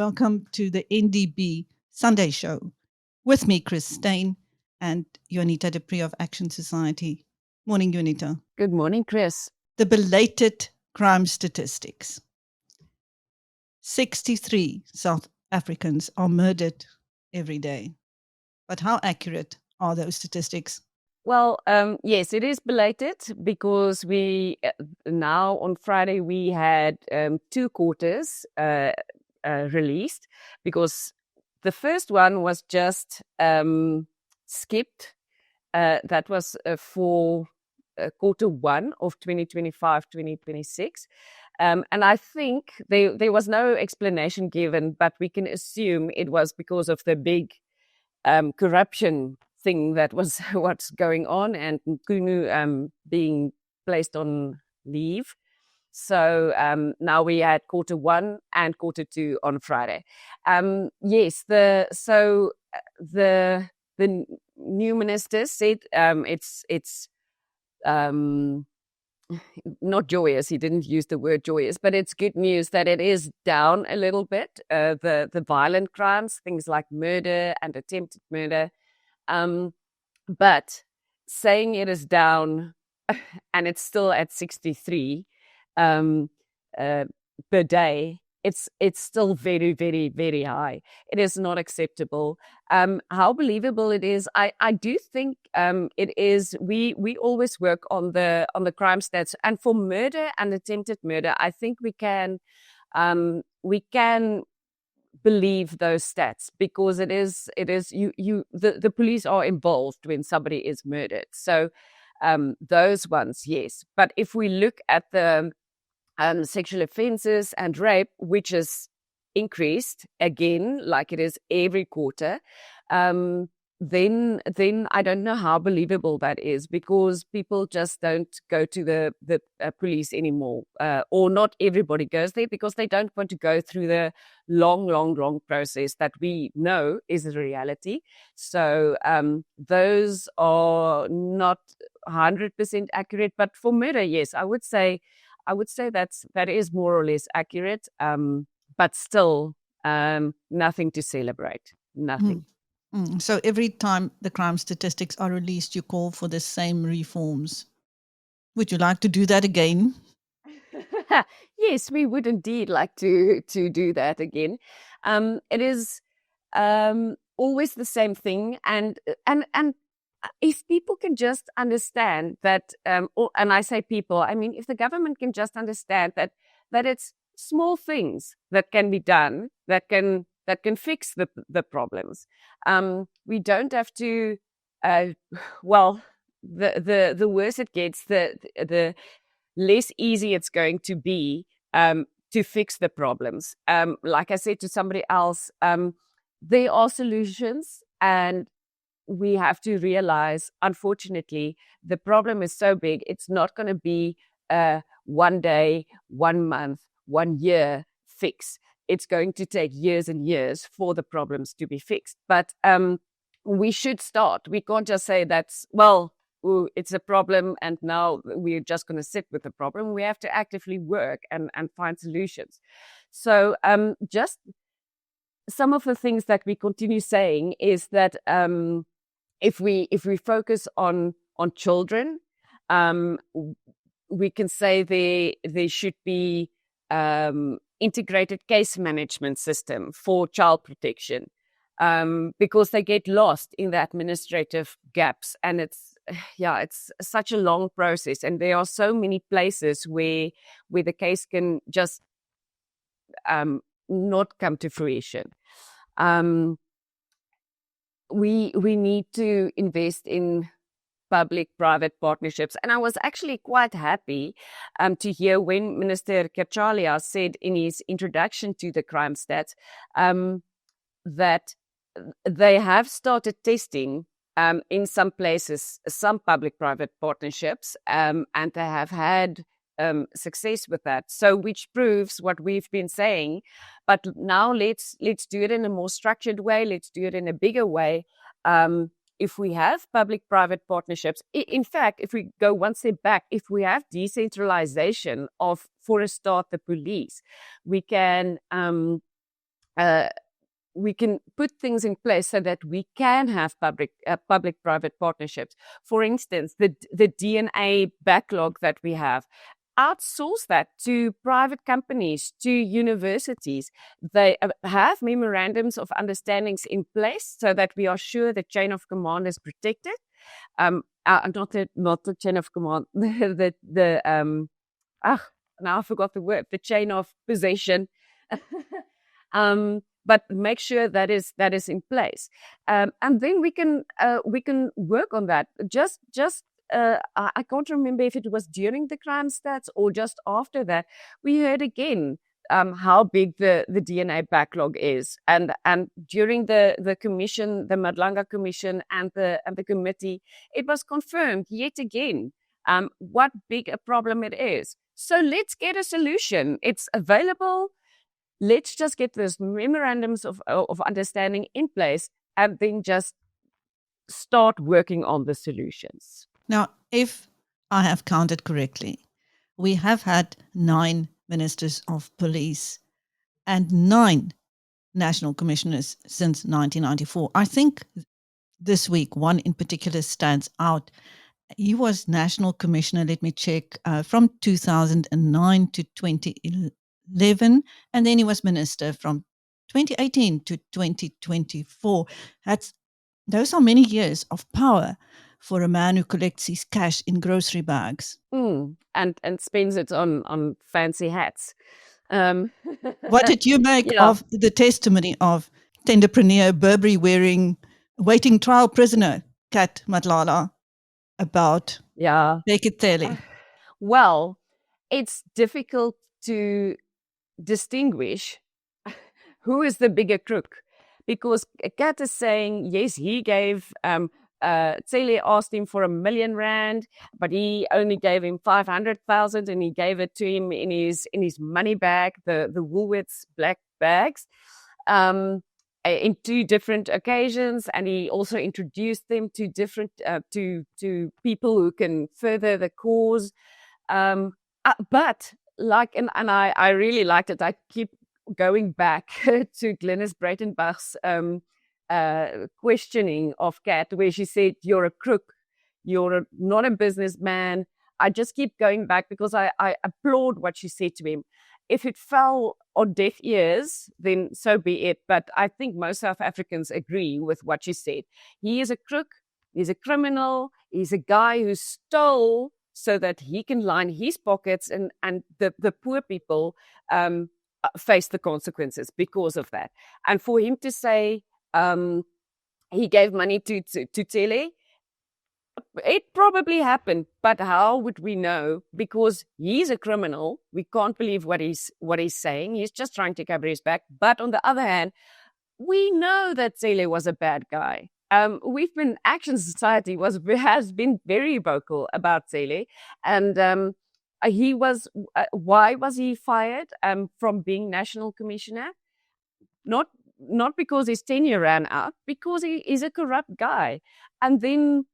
welcome to the NdB Sunday Show. With me, Steyn and Juanita of Action Society. Morning, Juanita. Good morning, Chris. The belated crime statistics. 63 South Africans are murdered every day. But how accurate are those statistics? Well, yes, it is belated because we now on Friday we had 2 quarters released because the first one was just skipped. That was for quarter 1 of 2025-2026. And I think there was no explanation given, but we can assume it was because of the big corruption thing that was what's going on, and Nkunu being placed on leave. So now we had quarter 1 and quarter 2 on Friday. Yes, the new minister said it's not joyous. He didn't use the word joyous, but it's good news that it is down a little bit. The violent crimes, things like murder and attempted murder. But saying it is down and it's still at 63 per day, it's still very, very, very high. It is not acceptable. How believable it is, I do think it is. We always work on the crime stats, and for murder and attempted murder, I think we can believe those stats because it is the police are involved when somebody is murdered. So those ones, yes. But if we look at the sexual offences and rape, which is increased again, like it is every quarter, then I don't know how believable that is, because people just don't go to the police anymore, or not everybody goes there because they don't want to go through the long process that we know is a reality. So those are not 100% accurate, but for murder, yes, I would say that is more or less accurate, but still nothing to celebrate. Nothing. So every time the crime statistics are released, you call for the same reforms. Would you like to do that again? Yes, we would indeed like to do that again. It is always the same thing, and if people can just understand that, and I say people, I mean, if the government can just understand that it's small things that can be done that can fix the problems. We don't have to. Well, the worse it gets, the less easy it's going to be to fix the problems. Like I said to somebody else, there are solutions, and we have to realize, unfortunately, the problem is so big, it's not going to be 1 day, 1 month, 1 year fix. It's going to take years and years for the problems to be fixed. But we should start. We can't just say that's, it's a problem and now we're just going to sit with the problem. We have to actively work and find solutions. So just some of the things that we continue saying is that if we focus on children, we can say there should be integrated case management system for child protection, because they get lost in the administrative gaps, and it's such a long process, and there are so many places where the case can just not come to fruition. We need to invest in public-private partnerships. And I was actually quite happy to hear when Minister Bheki said in his introduction to the crime stats that they have started testing in some places some public-private partnerships, and they have had success with that. So which proves what we've been saying. But now let's do it in a more structured way. Let's do it in a bigger way. If we have public-private partnerships, in fact, if we go one step back, if we have decentralization of, for a start, the police, we can we can put things in place so that we can have public-private partnerships. For instance, the DNA backlog that we have, outsource that to private companies, to universities. They have memorandums of understandings in place so that we are sure the chain of command is protected. Not the chain of command, now I forgot the word, the chain of possession. But make sure that is in place, and then we can work on that. I can't remember if it was during the crime stats or just after that. We heard again how big the DNA backlog is, and during the commission, the Matlala Commission, and the committee, it was confirmed yet again what big a problem it is. So let's get a solution. It's available. Let's just get those memorandums of understanding in place and then just start working on the solutions. Now, if I have counted correctly, we have had 9 ministers of police and 9 national commissioners since 1994. I think this week, one in particular stands out. He was national commissioner, let me check, from 2009 to 2011, and then he was minister from 2018 to 2024. Those are many years of power for a man who collects his cash in grocery bags. And spends it on fancy hats. What did you make of the testimony of tenderpreneur, Burberry-wearing, waiting trial prisoner, Cat Matlala, about Bheki Cele? Well, it's difficult to distinguish who is the bigger crook, because Cat is saying, yes, he gave, Cele asked him for R1 million, but he only gave him 500,000, and he gave it to him in his money bag, the Woolworths black bags, in 2 different occasions, and he also introduced them to different to people who can further the cause. But I really liked it. I keep going back to Glynis Breitenbach's questioning of Cat, where she said, "You're a crook. You're not a businessman." I just keep going back because I applaud what she said to him. If it fell on deaf ears, then so be it. But I think most South Africans agree with what she said. He is a crook. He's a criminal. He's a guy who stole so that he can line his pockets, and the poor people face the consequences because of that. And for him to say he gave money to Cele, it probably happened, but how would we know? Because he's a criminal. We can't believe what he's saying. He's just trying to cover his back. But on the other hand, we know that Cele was a bad guy. Action Society has been very vocal about Cele, and he was. Why was he fired from being national commissioner? Not because his tenure ran out, because he is a corrupt guy, and then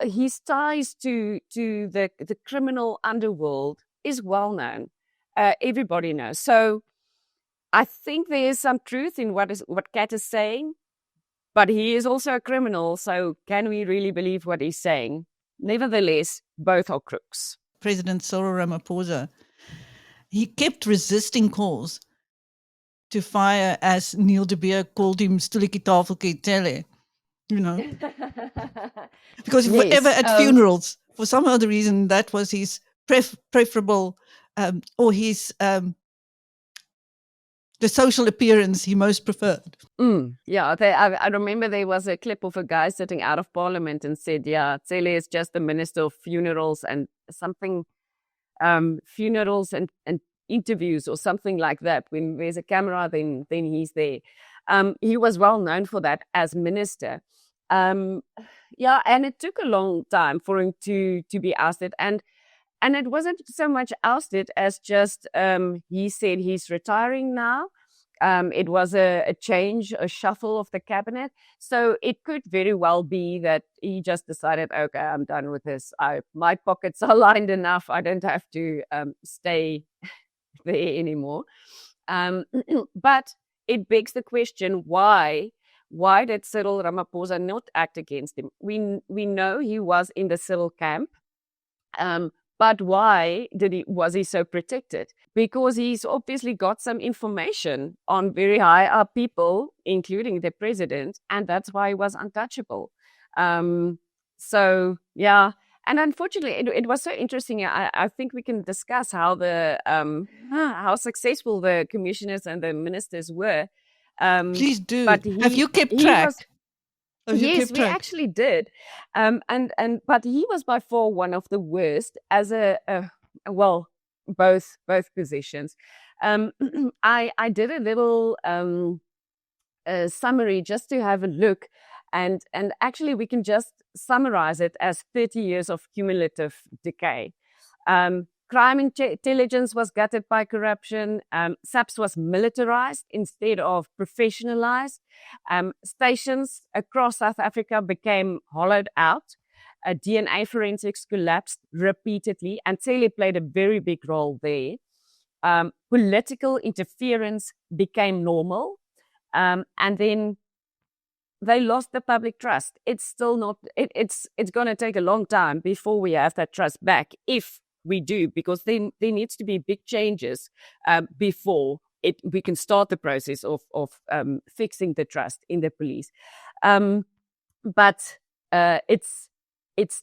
his ties to the criminal underworld is well known. Everybody knows. So I think there is some truth in what Cat is saying, but he is also a criminal. So can we really believe what he's saying? Nevertheless, both are crooks. President Cyril Ramaphosa, he kept resisting calls to fire, as Neil de Beer called him, Stoeltjie Tafeltjie Cele. You know, because Yes, whenever at funerals, for some other reason, that was his preferable, or his the social appearance he most preferred. I remember there was a clip of a guy sitting out of Parliament and said, Cele is just the Minister of Funerals and something, funerals and interviews or something like that. When there's a camera, then he's there. He was well known for that as minister. And it took a long time for him to be ousted, and it wasn't so much ousted as just he said he's retiring now. It was a change, a shuffle of the cabinet, so it could very well be that he just decided, okay, I'm done with this. My pockets are lined enough. I don't have to stay there anymore. But it begs the question, why did Cyril Ramaphosa not act against him? We know he was in the Cyril camp, but why was he so protected? Because he's obviously got some information on very high up people, including the president, and that's why he was untouchable. So yeah, and unfortunately, it was so interesting. I think we can discuss how how successful the commissioners and the ministers were. Please do. But Have you kept track? Yes, we actually did. But he was by far one of the worst as both positions. I did a little summary just to have a look, and actually we can just summarize it as 30 years of cumulative decay. Crime intelligence was gutted by corruption. SAPS was militarised instead of professionalised. Stations across South Africa became hollowed out. DNA forensics collapsed repeatedly, and Cele played a very big role there. Political interference became normal, and then they lost the public trust. It's still not. It's going to take a long time before we have that trust back, if we do, because there needs to be big changes before we can start the process of fixing the trust in the police. But it's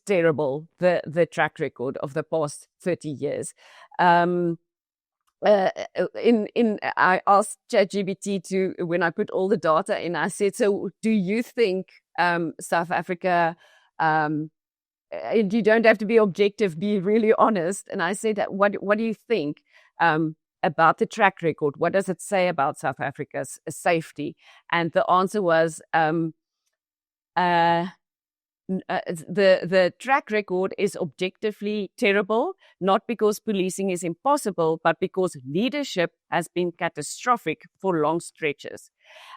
terrible, the track record of the past 30 years. I asked ChatGPT when I put all the data in, I said, so do you think South Africa, you don't have to be objective, be really honest. And I said, what do you think about the track record? What does it say about South Africa's safety? And the answer was, the track record is objectively terrible, not because policing is impossible, but because leadership has been catastrophic for long stretches.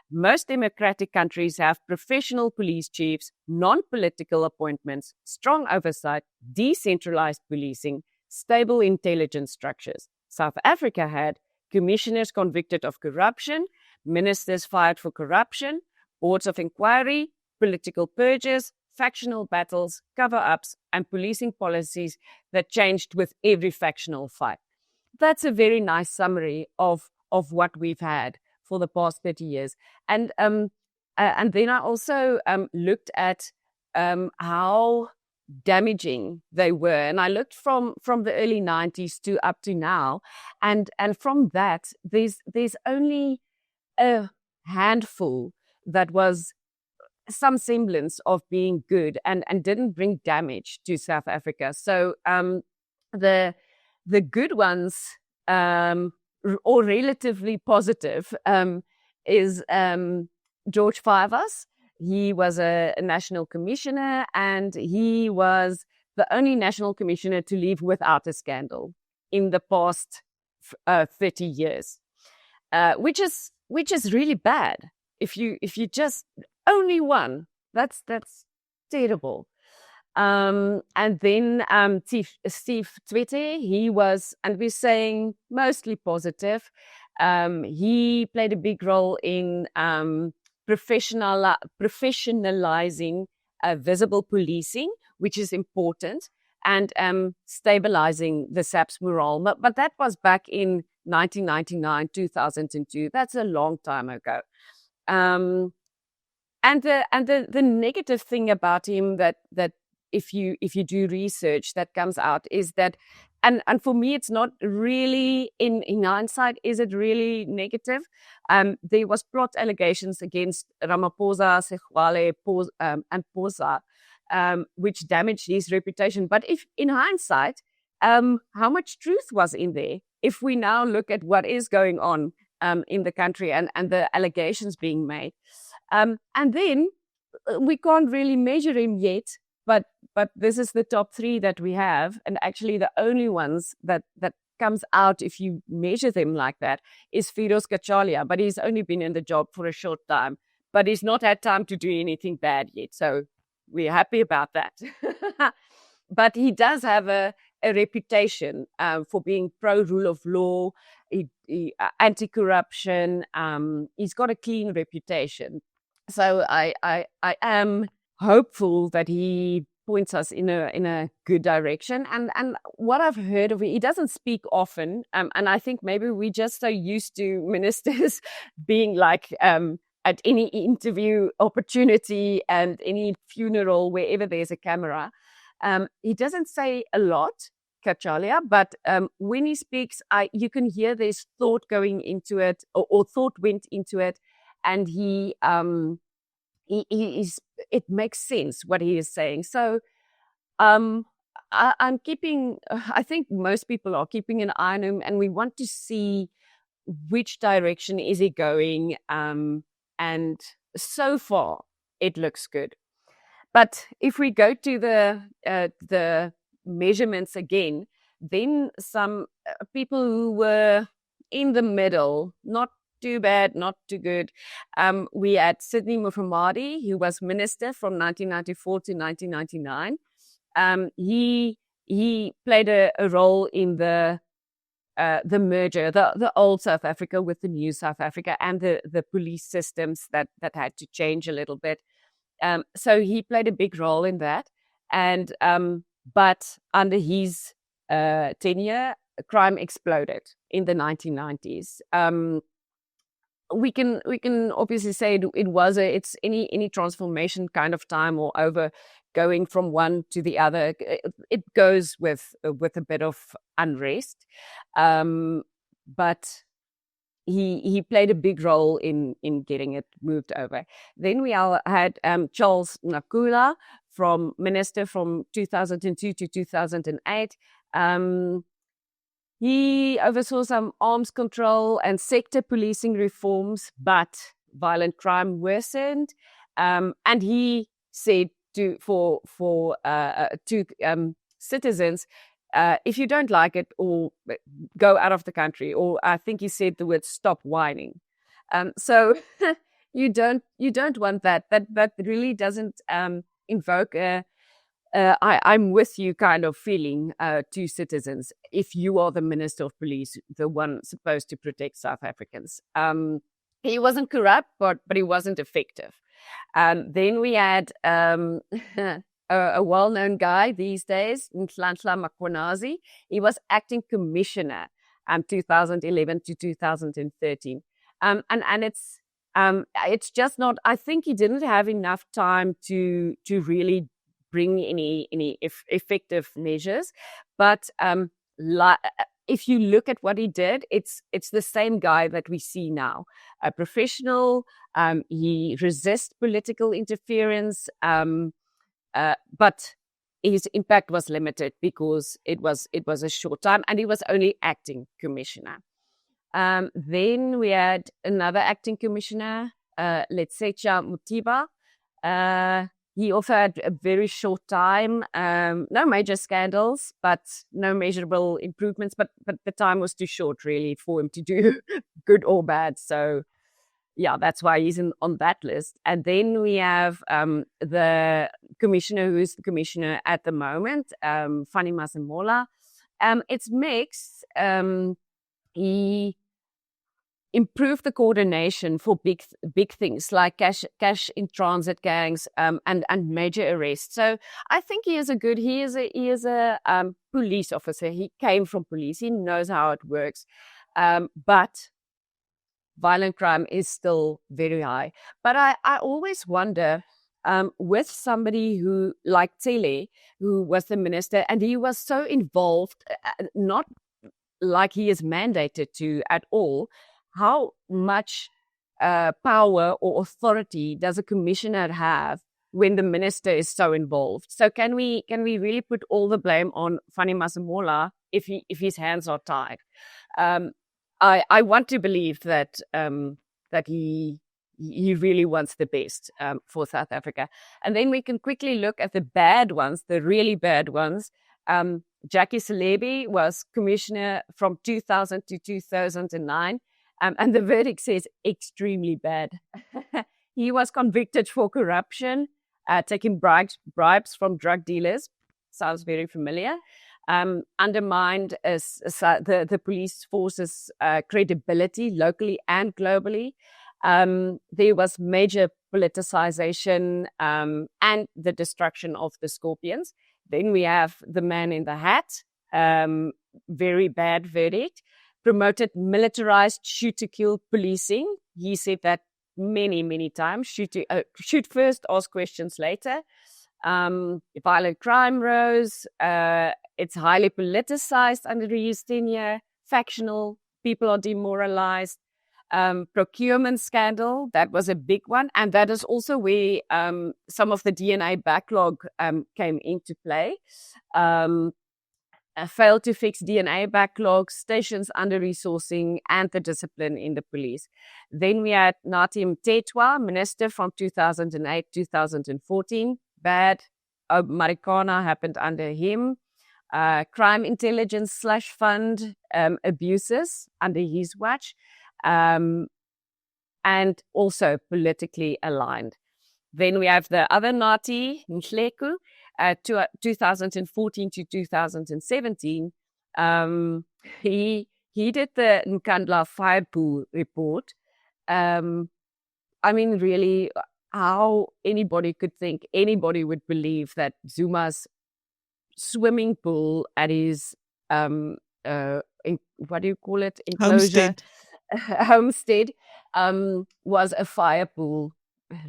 Most democratic countries have professional police chiefs, non-political appointments, strong oversight, decentralized policing, stable intelligence structures. South Africa had commissioners convicted of corruption, ministers fired for corruption, boards of inquiry, political purges, factional battles, cover-ups, and policing policies that changed with every factional fight. That's a very nice summary of what we've had for the past 30 years. And then I also looked at how damaging they were. And I looked from the early 90s to up to now. And from that, there's only a handful that was some semblance of being good and didn't bring damage to South Africa. So the good ones, or relatively positive, is George Fivers. He was a national commissioner, and he was the only national commissioner to leave without a scandal in the past 30 years, which is really bad. If you just only one, that's terrible. And then Steve Twitter, he was, and we're saying mostly positive. He played a big role in professionalizing visible policing, which is important, and stabilizing the SAPS morale. But that was back in 1999, 2002. That's a long time ago. And the negative thing about him that if you do research that comes out is that, and for me it's not really, in hindsight, is it really negative? There was plot allegations against Ramaphosa, Segwale, and Posa, which damaged his reputation. But if in hindsight, how much truth was in there? If we now look at what is going on in the country and the allegations being made. And then we can't really measure him yet, but this is the top three that we have. And actually the only ones that comes out, if you measure them like that, is Firoz Kachalia. But he's only been in the job for a short time, but he's not had time to do anything bad yet. So we're happy about that. But he does have a a reputation for being pro-rule of law, anti-corruption. He's got a clean reputation. So I am hopeful that he points us in a good direction. And what I've heard of it, he doesn't speak often. And I think maybe we're just so used to ministers being like at any interview opportunity and any funeral, wherever there's a camera. He doesn't say a lot, Kachalia, but when he speaks, you can hear there's thought going into it, or thought went into it, and it makes sense what he is saying. So I'm keeping, I think most people are keeping an eye on him, and we want to see which direction is he going. And so far, it looks good. But if we go to the measurements again, then some people who were in the middle, not too bad, not too good. We had Sidney Mufamadi, who was minister from 1994 to 1999. He played a role in the merger, the old South Africa with the new South Africa, and the police systems that had to change a little bit. So he played a big role in that. And but under his tenure, crime exploded in the 1990s. We can obviously say it's any transformation kind of time, or over going from one to the other. It goes with a bit of unrest, but he played a big role in getting it moved over. Then we had Charles Nakula, from minister from 2002 to 2008. He oversaw some arms control and sector policing reforms, but violent crime worsened. And he said to citizens, if you don't like it, or go out of the country, or I think he said the word "stop whining." So you don't want that. That really doesn't invoke a I'm with you kind of feeling to citizens if you are the Minister of Police, the one supposed to protect South Africans. He wasn't corrupt, but he wasn't effective. Then we had a well-known guy these days, Nhlanhla Makhonazi. He was acting commissioner 2011 to 2013. And it's just not, I think he didn't have enough time to really bring any effective measures. But if you look at what he did, it's the same guy that we see now. A professional, he resists political interference, but his impact was limited because it was a short time, and he was only acting commissioner. Then we had another acting commissioner, Letsetja Mutiba. He also had a very short time, no major scandals, but no measurable improvements. But the time was too short, really, for him to do good or bad. So, yeah, that's why he's on that list. And then we have the commissioner, who is the commissioner at the moment, Fanny Masemola. It's mixed. He improved the coordination for big things like cash in transit gangs and major arrests. So I think he is a police officer. He came from police. He knows how it works. But violent crime is still very high. But I always wonder, with somebody who, like Cele, who was the minister, and he was so involved, not like he is mandated to at all, how much power or authority does a commissioner have when the minister is so involved? So can we really put all the blame on Fanny Masemola if his hands are tied? I want to believe that he really wants the best for South Africa. And then we can quickly look at the bad ones, the really bad ones. Jackie Selebi was commissioner from 2000 to 2009. And the verdict says extremely bad. He was convicted for corruption, taking bribes from drug dealers. Sounds very familiar. undermined the police force's credibility locally and globally. There was major politicization and the destruction of the Scorpions. Then we have the man in the hat, very bad verdict. Promoted militarized shoot-to-kill policing. He said that many, many times. Shoot first, ask questions later. Violent crime rose. It's highly politicized under his tenure. Factional. People are demoralized. Procurement scandal. That was a big one. And that is also where some of the DNA backlog came into play. Failed to fix DNA backlogs, stations under-resourcing, and the discipline in the police. Then we had Nathi Mthethwa, minister from 2008-2014. Bad. Marikana happened under him. Crime intelligence / fund abuses under his watch. And also politically aligned. Then we have the other Nathi, Mhleku, 2014-2017. He did the Nkandla fire pool report. I mean, really, how anybody could think, anybody would believe that Zuma's swimming pool at his, what do you call it? Enclosure. Homestead was a fire pool,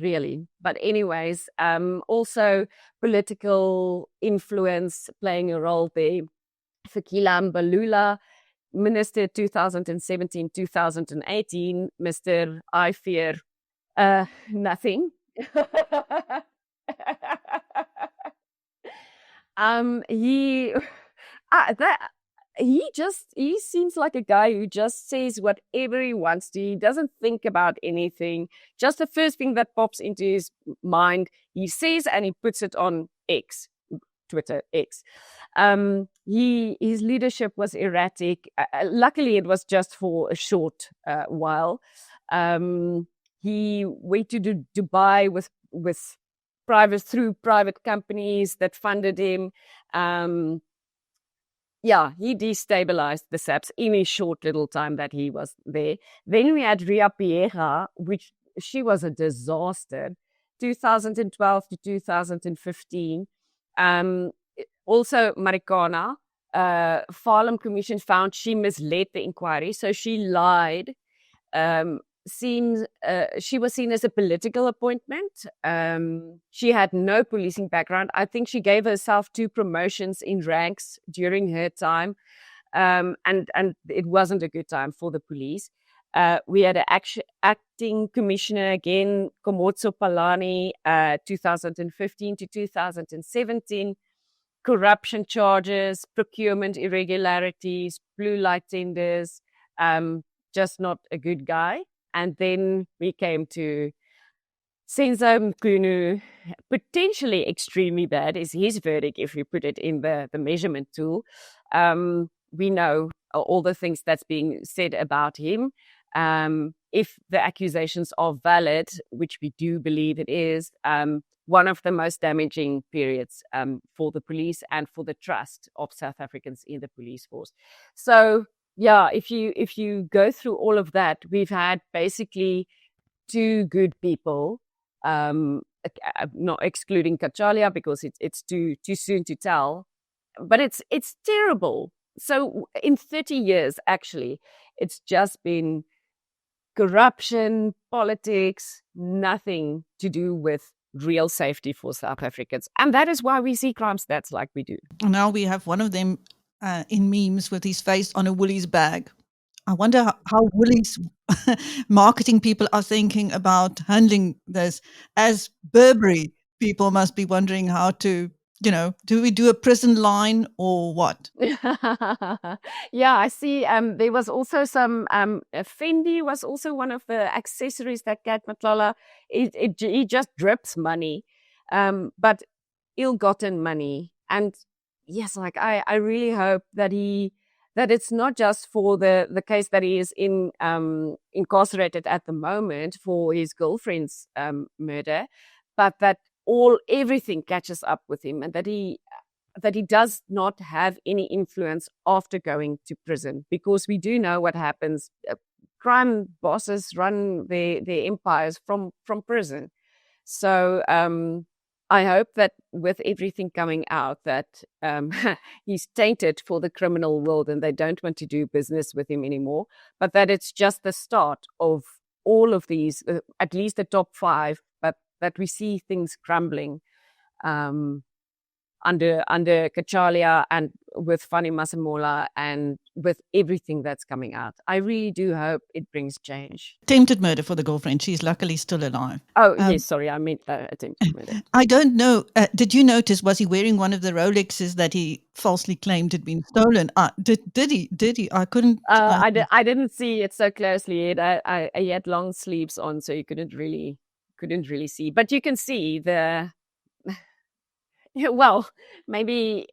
really. But anyways, also political influence playing a role there. Fikile Mbalula, Minister 2017-2018, Mr. I fear nothing. He seems like a guy who just says whatever he wants to. He doesn't think about anything. Just the first thing that pops into his mind, he says, and he puts it on X, Twitter X. His leadership was erratic. Luckily, it was just for a short while. He went to Dubai with through private companies that funded him. He destabilized the SAPS in a short little time that he was there. Then we had Ria Piega, which she was a disaster, 2012-2015. Also Marikana, Farlam Commission found she misled the inquiry, so she lied. She was seen as a political appointment. She had no policing background. I think she gave herself 2 promotions in ranks during her time. And it wasn't a good time for the police. We had an acting commissioner again, Komotso Palani, 2015-2017. Corruption charges, procurement irregularities, blue light tenders, just not a good guy. And then we came to Senzo Mkhunu, potentially extremely bad is his verdict if you put it in the measurement tool. We know all the things that's being said about him. If the accusations are valid, which we do believe it is, one of the most damaging periods for the police and for the trust of South Africans in the police force. So, yeah, if you go through all of that, we've had basically 2 good people, not excluding Kachalia because it's too soon to tell, but it's terrible. So in 30 years, actually, it's just been corruption, politics, nothing to do with real safety for South Africans. And that is why we see crime stats like we do. Now we have one of them in memes with his face on a Woolies bag. I wonder how Woolies marketing people are thinking about handling this. As Burberry people must be wondering how to, do we do a prison line or what? Yeah, I see. There was also some, Fendi was also one of the accessories that Cat Matlala, he just drips money, but ill-gotten money. And yes, like I really hope that it's not just for the case that he is incarcerated at the moment for his girlfriend's murder, but that everything catches up with him and that he does not have any influence after going to prison, because we do know what happens. Crime bosses run their empires from prison. So I hope that with everything coming out that he's tainted for the criminal world and they don't want to do business with him anymore, but that it's just the start of all of these, at least the top 5, but that we see things crumbling under Kachalia and with Fani Masemola and with everything that's coming out. I really do hope it brings change. Attempted murder for the girlfriend. She's luckily still alive. Oh, yes, sorry, I meant attempted murder. I don't know. Did you notice, was he wearing one of the Rolexes that he falsely claimed had been stolen? Did he? I couldn't. I didn't see it so closely. He had long sleeves on, so you couldn't really see. But you can see the... Well, maybe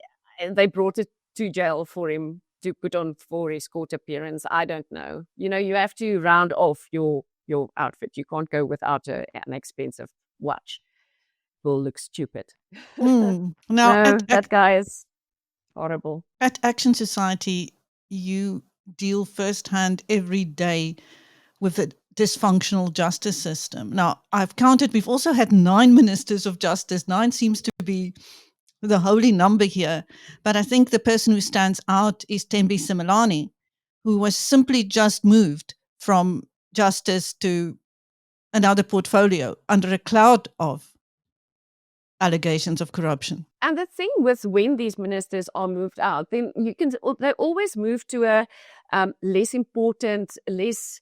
they brought it to jail for him to put on for his court appearance. I don't know. You have to round off your outfit. You can't go without an expensive watch. It will look stupid. Now, no, that guy is horrible. At Action Society, you deal firsthand every day with a dysfunctional justice system. Now, I've counted, we've also had 9 ministers of justice. 9 seems to be the holy number here. But I think the person who stands out is Thembi Simelane, who was simply just moved from justice to another portfolio under a cloud of allegations of corruption. And the thing with when these ministers are moved out, then they always move to a less important, less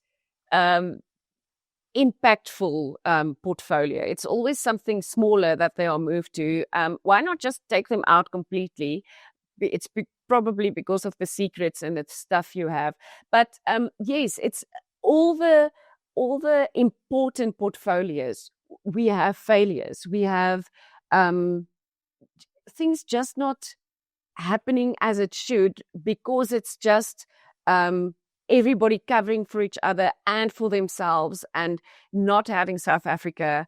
impactful portfolio. It's always something smaller that they are moved to. Why not just take them out completely? It's probably because of the secrets and the stuff you have. But yes, it's all the important portfolios. We have failures. We have things just not happening as it should, because it's just everybody covering for each other and for themselves, and not having South Africa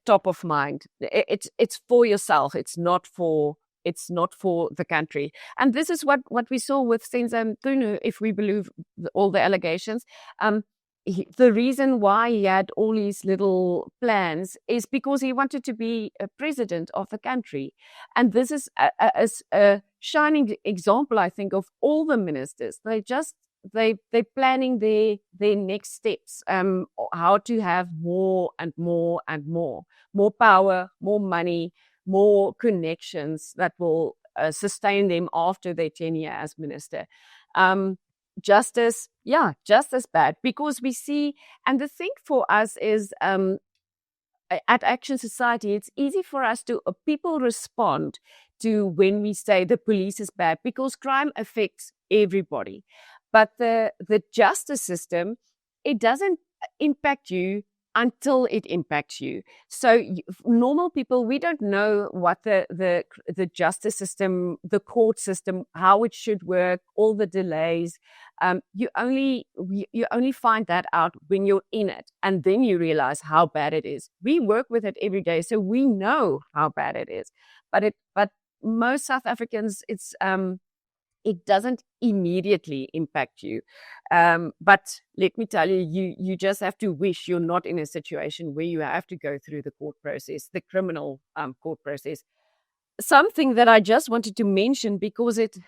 top of mind. It's for yourself. It's not for the country. And this is what we saw with Steyn, if we believe all the allegations. The reason why he had all these little plans is because he wanted to be a president of the country. And this is a shining example, I think, of all the ministers. They're planning their next steps, how to have more and more and more power, more money, more connections that will sustain them after their tenure as minister. Justice bad, because we see, and the thing for us is at Action Society, it's easy for us to people respond to when we say the police is bad, because crime affects everybody. But the justice system, it doesn't impact you until it impacts you. So normal people, we don't know what the justice system, the court system, how it should work, all the delays. You only find that out when you're in it, and then you realize how bad it is. We work with it every day, so we know how bad it is. But most South Africans, it doesn't immediately impact you. But let me tell you, you just have to wish you're not in a situation where you have to go through the court process, the criminal court process. Something that I just wanted to mention, because it's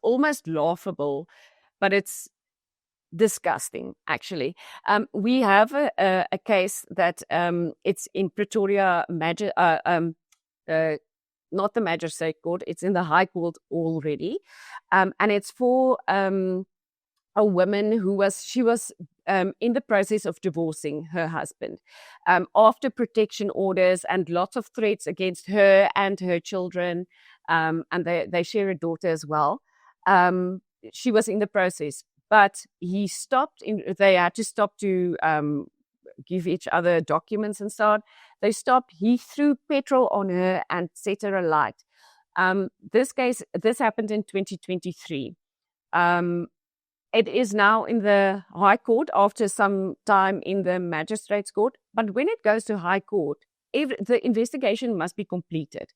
almost laughable, but it's disgusting, actually. We have a case that it's in Pretoria, not the Magistrate Court, it's in the High Court already. And it's for a woman who was in the process of divorcing her husband. After protection orders and lots of threats against her and her children, and they share a daughter as well. She was in the process, but he stopped. They had to stop to give each other documents and so on. They stopped. He threw petrol on her and set her alight. This happened in 2023. It is now in the High Court after some time in the Magistrates Court. But when it goes to High Court, the investigation must be completed.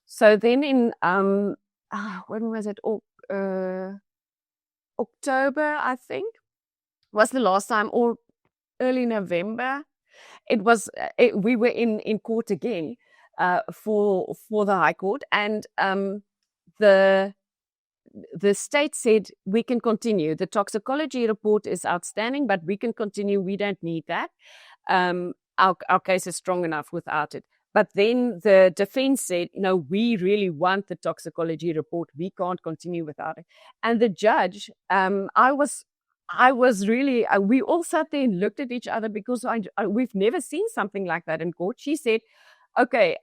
So then in when was it? October, I think, was the last time, or early November. It was. We were in court again for the High Court, and the state said we can continue. The toxicology report is outstanding, but we can continue. We don't need that. Our case is strong enough without it. But then the defense said, no, we really want the toxicology report. We can't continue without it. And the judge, I was really, we all sat there and looked at each other because we've never seen something like that in court. She said, okay,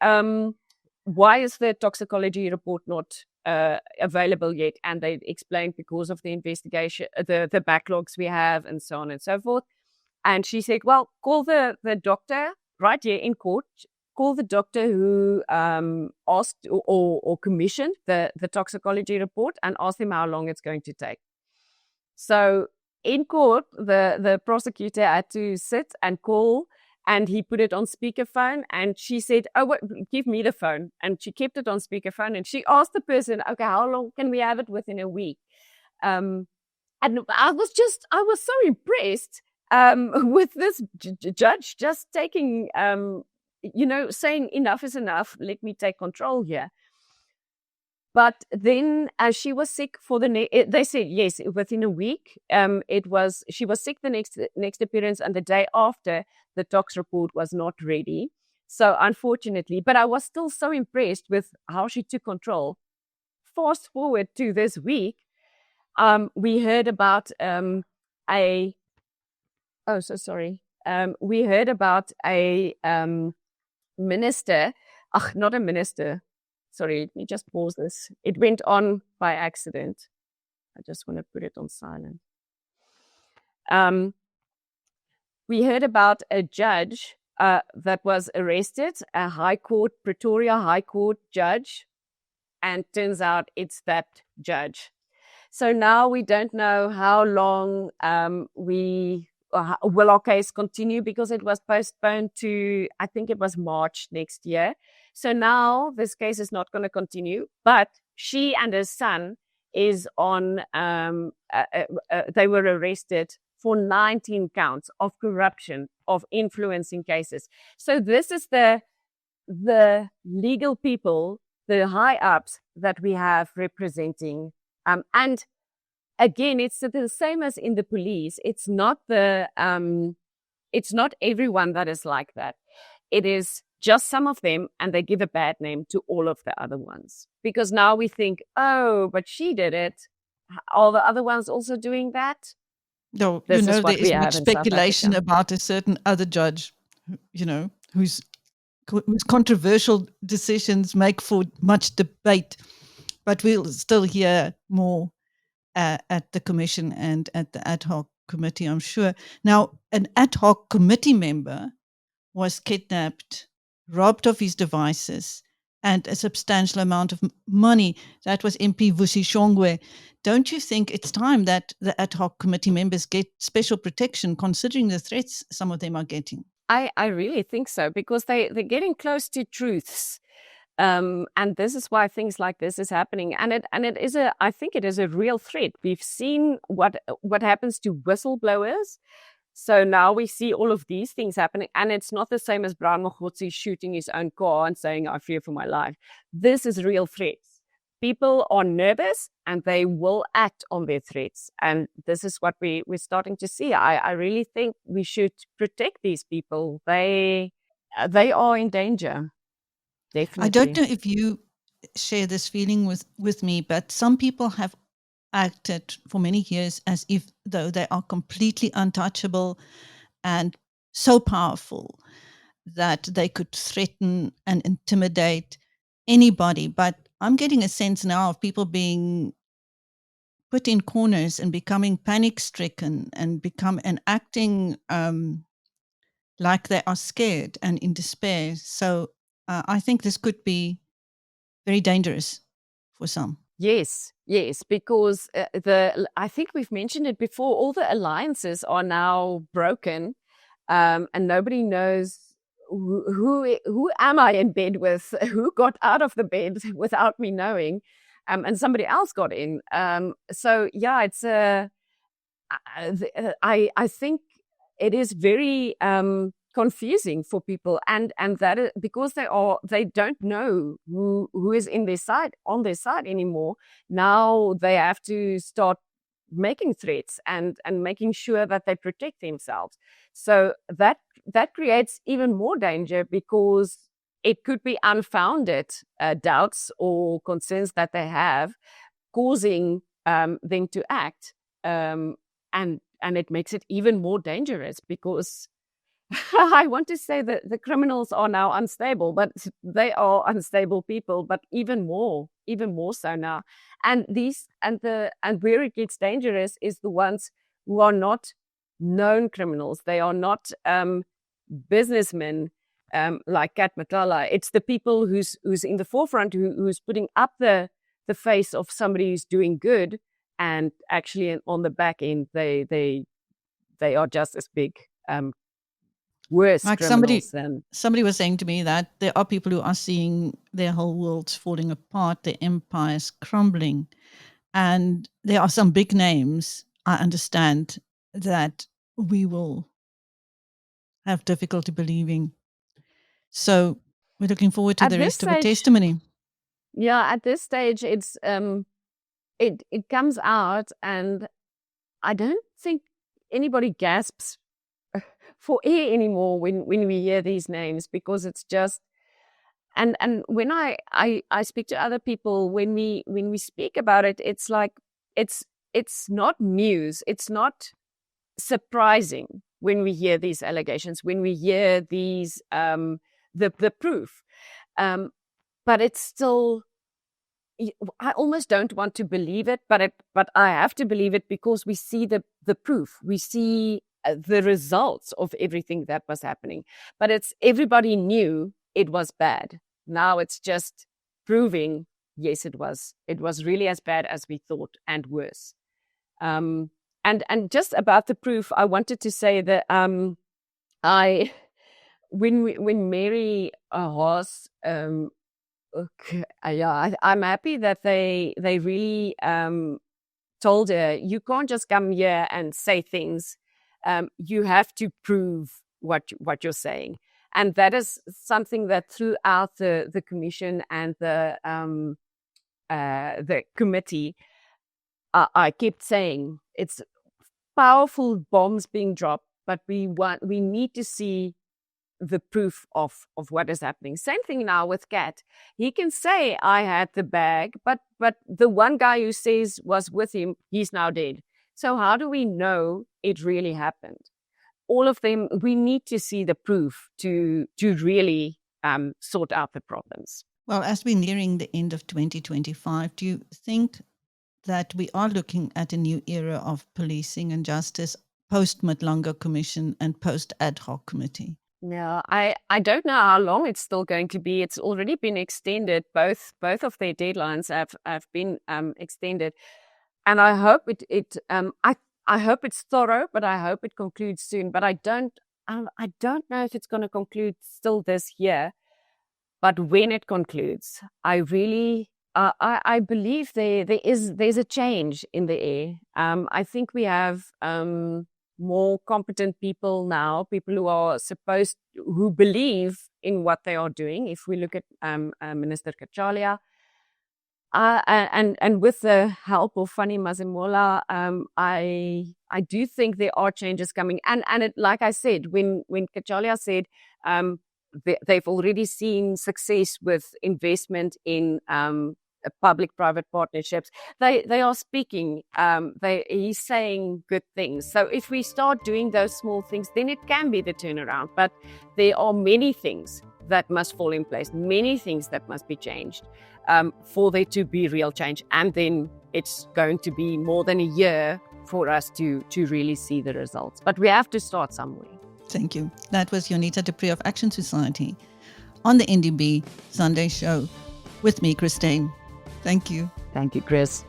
why is the toxicology report not available yet? And they explained because of the investigation, the backlogs we have, and so on and so forth. And she said, well, call the doctor right here in court, call the doctor who asked or commissioned the toxicology report, and ask them how long it's going to take. So in court, the prosecutor had to sit and call, and he put it on speakerphone, and she said, oh, give me the phone. And she kept it on speakerphone, and she asked the person, okay, how long can we have it within a week? And I was so impressed with this judge just taking, saying enough is enough, let me take control here. But then she was sick for they said, yes, within a week. She was sick the next appearance, and the day after, the tox report was not ready. So unfortunately, but I was still so impressed with how she took control. Fast forward to this week, we heard about we heard about a minister, not a minister. Sorry, let me just pause this. It went on by accident. I just want to put it on silent. We heard about a judge that was arrested, a Pretoria High Court judge, and turns out it's that judge. So now we don't know how long will our case continue, because it was postponed to, I think it was March next year. So now this case is not going to continue, but she and her son is on, they were arrested for 19 counts of corruption, of influencing cases. So this is the legal people, the high ups that we have representing. And again, it's the same as in the police. It's not everyone that is like that. It is just some of them, and they give a bad name to all of the other ones. Because now we think, oh, but she did it. Are the other ones also doing that? No, there is much speculation about a certain other judge, whose controversial decisions make for much debate. But we'll still hear more at the commission and at the Ad Hoc Committee, I'm sure. Now, an Ad Hoc Committee member was kidnapped, robbed of his devices, and a substantial amount of money. That was MP Vushi Shongwe. Don't you think it's time that the Ad Hoc Committee members get special protection, considering the threats some of them are getting? I really think so, because they're getting close to truths. And this is why things like this is happening. And it is I think it is a real threat. We've seen what happens to whistleblowers. So now we see all of these things happening, and it's not the same as Brian Mogotsi shooting his own car and saying, I fear for my life. This is real threats. People are nervous, and they will act on their threats. And this is what we're starting to see. I really think we should protect these people. They are in danger. Definitely. I don't know if you share this feeling with me, but some people have acted for many years as if though they are completely untouchable and so powerful that they could threaten and intimidate anybody. But I'm getting a sense now of people being put in corners and becoming panic-stricken and acting like they are scared and in despair. So I think this could be very dangerous for some. Yes, because I think we've mentioned it before, all the alliances are now broken, and nobody knows who am I in bed with? Who got out of the bed without me knowing? And somebody else got in. So yeah, it's I think it is very confusing for people, and that is because they don't know who is on their side anymore. Now they have to start making threats and making sure that they protect themselves. So that creates even more danger, because it could be unfounded doubts or concerns that they have, causing them to act, and it makes it even more dangerous, because I want to say that the criminals are now unstable, but they are unstable people, but even more so now. And where it gets dangerous is the ones who are not known criminals. They are not businessmen like Cat Matlala. It's the people who's in the forefront, who's putting up the face of somebody who's doing good, and actually on the back end they are just as big. Worse like criminals somebody was saying to me that there are people who are seeing their whole worlds falling apart, their empires crumbling, and there are some big names, I understand, that we will have difficulty believing. So we're looking forward to the rest of the testimony. Yeah, at this stage, it's it comes out, and I don't think anybody gasps for air anymore when we hear these names, because it's just and when I speak to other people, when we speak about it, it's like it's not news, it's not surprising when we hear these allegations, when we hear these the proof, but it's still, I almost don't want to believe it, but I have to believe it, because we see the proof, we see the results of everything that was happening. But everybody knew it was bad. Now it's just proving, yes, it was really as bad as we thought, and worse. And just about the proof, I wanted to say that when Mary Haas, okay, I'm happy that they really told her, you can't just come here and say things. You have to prove what you're saying, and that is something that throughout the commission and the committee, I kept saying, it's powerful bombs being dropped, but we need to see the proof of what is happening. Same thing now with Cat. He can say, I had the bag, but the one guy who says was with him, he's now dead. So how do we know it really happened? All of them, we need to see the proof to really sort out the problems. Well, as we're nearing the end of 2025, do you think that we are looking at a new era of policing and justice post-Matlala Commission and post-Ad Hoc Committee? No, I don't know how long it's still going to be. It's already been extended. Both of their deadlines have been extended. And I hope I hope it's thorough, but I hope it concludes soon. But I don't know if it's going to conclude still this year. But when it concludes, I really I believe there's a change in the air. I think we have more competent people now, people who believe in what they are doing. If we look at Minister Cele, and with the help of Fanny Masemola, I do think there are changes coming. And it, like I said, when Cele said they've already seen success with investment in public-private partnerships, they are speaking. He's saying good things. So if we start doing those small things, then it can be the turnaround. But there are many things that must fall in place, many things that must be changed for there to be real change. And then it's going to be more than a year for us to really see the results. But we have to start somewhere. Thank you. That was Juanita of Action Society on the NdB Sunday Show with me, Steyn. Thank you. Thank you, Chris.